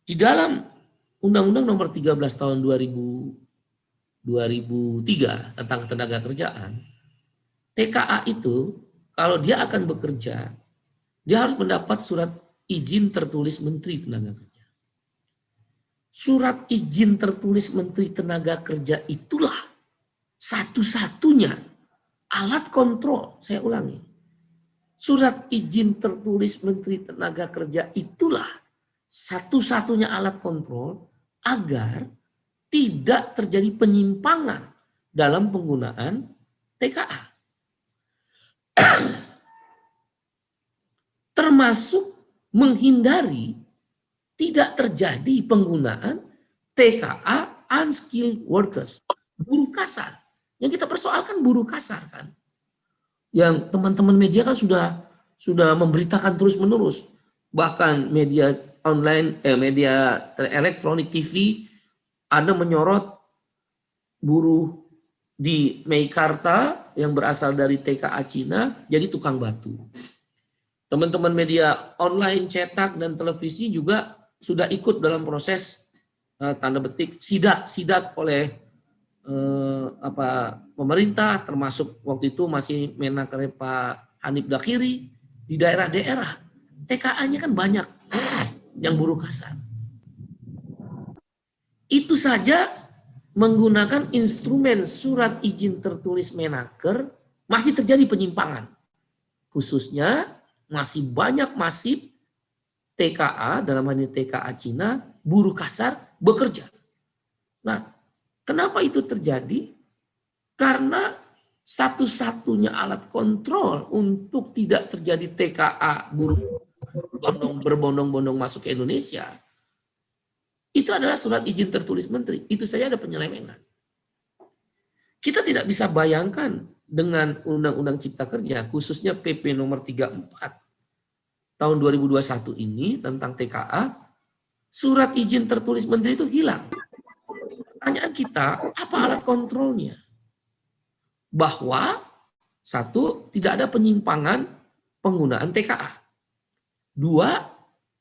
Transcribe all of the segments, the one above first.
Di dalam Undang-Undang Nomor 13 Tahun 2003 tentang ketenaga kerjaan, TKA itu kalau dia akan bekerja, dia harus mendapat surat izin tertulis Menteri Tenaga Kerja. Surat izin tertulis Menteri Tenaga Kerja itulah satu-satunya alat kontrol. Saya ulangi. Surat izin tertulis Menteri Tenaga Kerja itulah satu-satunya alat kontrol agar tidak terjadi penyimpangan dalam penggunaan TKA. Termasuk menghindari tidak terjadi penggunaan TKA unskilled workers, buruh kasar. Yang kita persoalkan buruh kasar kan. Yang teman-teman media kan sudah memberitakan terus-menerus. Bahkan media online, media elektronik TV ada menyorot buruh di Meikarta yang berasal dari TKA Cina jadi tukang batu. Teman-teman media online, cetak, dan televisi juga sudah ikut dalam proses tanda petik sidak oleh pemerintah, termasuk waktu itu masih Menaker Pak Hanif Dakiri. Di daerah-daerah TKA-nya kan banyak yang buruh kasar. Itu saja menggunakan instrumen surat izin tertulis Menaker masih terjadi penyimpangan. Khususnya masih banyak masif TKA, dalam hal ini TKA Cina, buruh kasar bekerja. Nah, kenapa itu terjadi? Karena satu-satunya alat kontrol untuk tidak terjadi TKA buruh berbondong-bondong masuk ke Indonesia, itu adalah surat izin tertulis menteri. Itu saja ada penyelewengan. Kita tidak bisa bayangkan dengan Undang-Undang Cipta Kerja, khususnya PP nomor 34 tahun 2021 ini tentang TKA, surat izin tertulis menteri itu hilang. Pertanyaan kita, apa alat kontrolnya? Bahwa satu, tidak ada penyimpangan penggunaan TKA. Dua,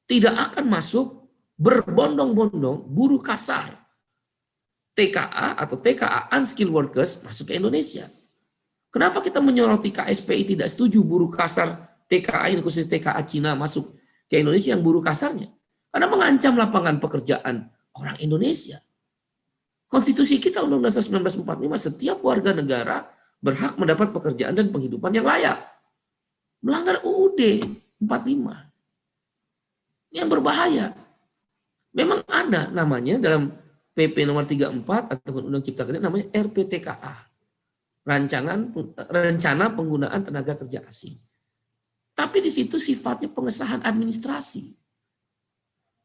tidak akan masuk berbondong-bondong buruh kasar TKA atau TKA unskilled workers masuk ke Indonesia. Kenapa kita menyoroti KSPI tidak setuju buruh kasar TKA ini, khusus TKA Cina masuk ke Indonesia yang buruh kasarnya? Karena mengancam lapangan pekerjaan orang Indonesia. Konstitusi kita Undang-Undang 1945, setiap warga negara berhak mendapat pekerjaan dan penghidupan yang layak. Melanggar UUD 45. Yang berbahaya. Memang ada namanya dalam PP nomor 34 atau Undang Cipta Kerja namanya RPTKA. Rencana Penggunaan Tenaga Kerja Asing. Tapi di situ sifatnya pengesahan administrasi.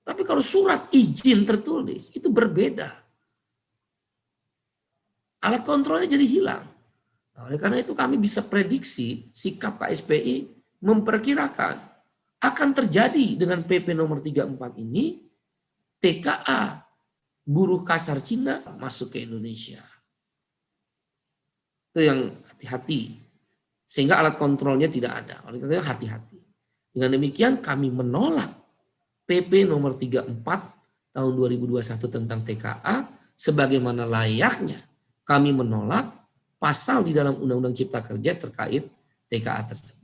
Tapi kalau surat izin tertulis itu berbeda. Alat kontrolnya jadi hilang. Nah, oleh karena itu kami bisa prediksi sikap KSPI memperkirakan akan terjadi dengan PP nomor 34 ini TKA buruh kasar Cina masuk ke Indonesia. Itu yang hati-hati. Sehingga alat kontrolnya tidak ada. Oleh karena itu hati-hati. Dengan demikian kami menolak PP nomor 34 tahun 2021 tentang TKA sebagaimana layaknya kami menolak pasal di dalam Undang-Undang Cipta Kerja terkait TKA tersebut.